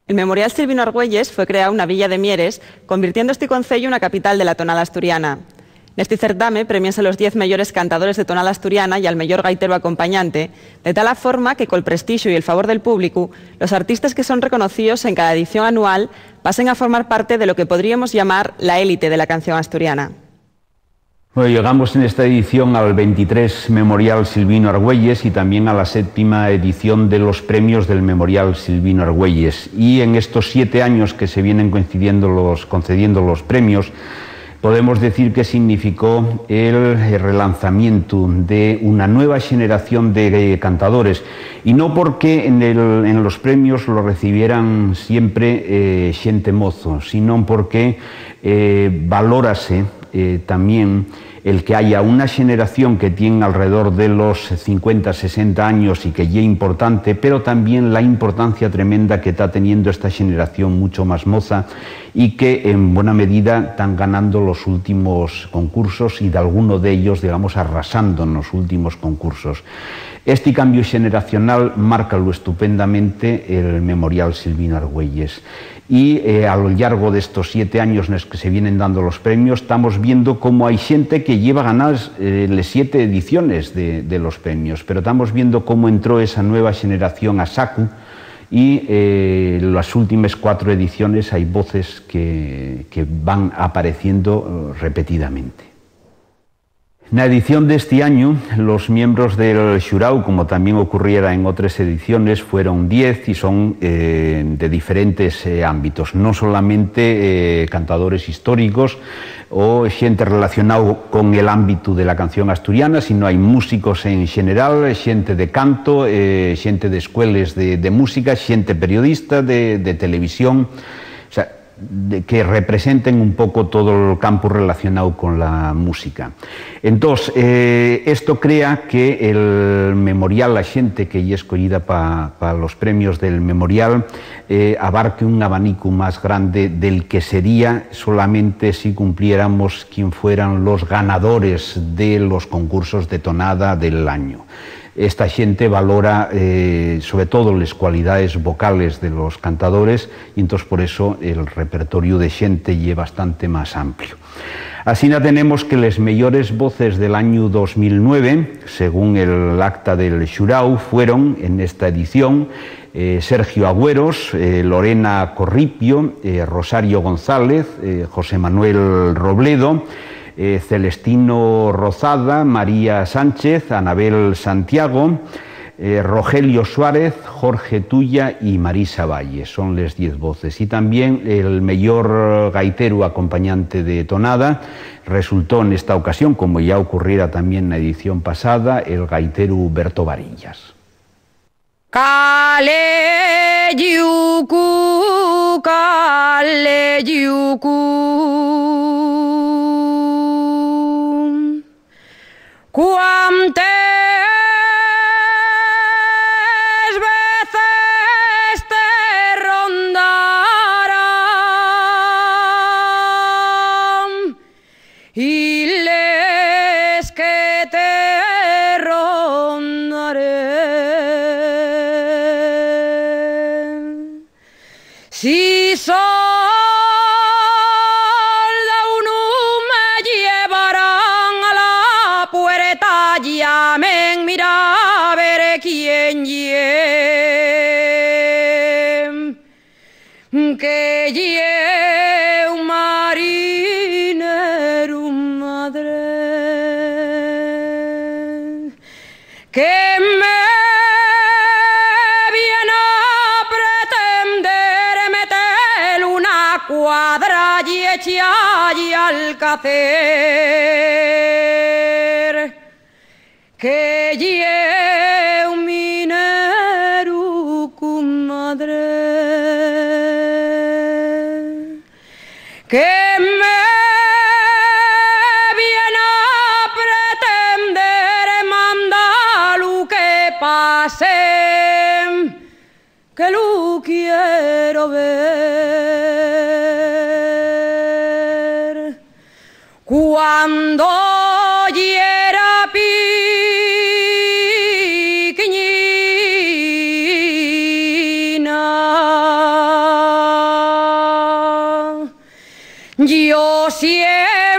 El Memorial Silvino Argüelles fue creado una villa de Mieres, convirtiendo este concello en una capital de la tonada asturiana. Neste certame premianse los 10 mellores cantadores de tonada asturiana y al mellor gaitero acompañante, de tal forma que, col prestixio y el favor del público, los artistas que son reconocidos en cada edición anual pasen a formar parte de lo que podríamos llamar la élite de la canción asturiana. Bueno, llegamos en esta edición al 23 Memorial Silvino Argüelles y también a la 7ª edición de los premios del Memorial Silvino Argüelles. Y en estos 7 años que se vienen concediendo los premios, podemos decir que significó el relanzamiento de una nueva generación de cantadores, y no porque en los premios lo recibieran siempre xente mozo, sino porque valórase también el que haya una generación que tiene alrededor de los 50, 60 años y que ya es importante, pero también la importancia tremenda que está teniendo esta generación mucho más moza y que en buena medida están ganando los últimos concursos y de alguno de ellos, digamos, arrasando en los últimos concursos. Este cambio generacional márcalo estupendamente el Memorial Silvino Argüelles. Y a lo largo de estos 7 años en los que se vienen dando los premios, estamos viendo cómo hay gente que lleva ganadas las 7 ediciones de los premios, pero estamos viendo cómo entró esa nueva generación a saco, y en las últimas 4 ediciones hay voces que van apareciendo repetidamente. En la edición de este año, los miembros del xurau, como también ocurriera en otras ediciones, fueron 10 y son de diferentes ámbitos, no solamente cantadores históricos o xente relacionado con el ámbito de la canción asturiana, sino hay músicos en general, xente de canto, xente de escuelas de música, xente periodista de televisión, o sea, que representen un poco todo el campo relacionado con la música. Entonces, esto crea que el memorial, la xente que ya escogida para los premios del memorial, abarque un abanico más grande del que sería solamente si cumpliéramos quién fueran los ganadores de los concursos de tonada del año. Esta xente valora sobre todo las cualidades vocales de los cantadores, y entonces por eso el repertorio de xente es bastante más amplio. Así tenemos que las mejores voces del año 2009, según el acta del xurau, fueron en esta edición Sergio Agüeros, Lorena Corripio, Rosario González, José Manuel Robledo, Celestino Rozada, María Sánchez, Anabel Santiago, Rogelio Suárez, Jorge Tuya y Marisa Valle. Son las 10 voces. Y también el mejor gaitero acompañante de tonada resultó en esta ocasión, como ya ocurriera también en la edición pasada, el gaitero Berto Varillas. Kale yuku, cuantas veces te rondarán y les que te rondaré. Si son llamen, mira a ver quién que un marinero, madre, que me viene a pretender meter una cuadra y echar y alcacer, que lleve un minero, comadre, que me viene a pretender mandar lo que pase, que lo quiero ver. Cuando pequeñina yo siempre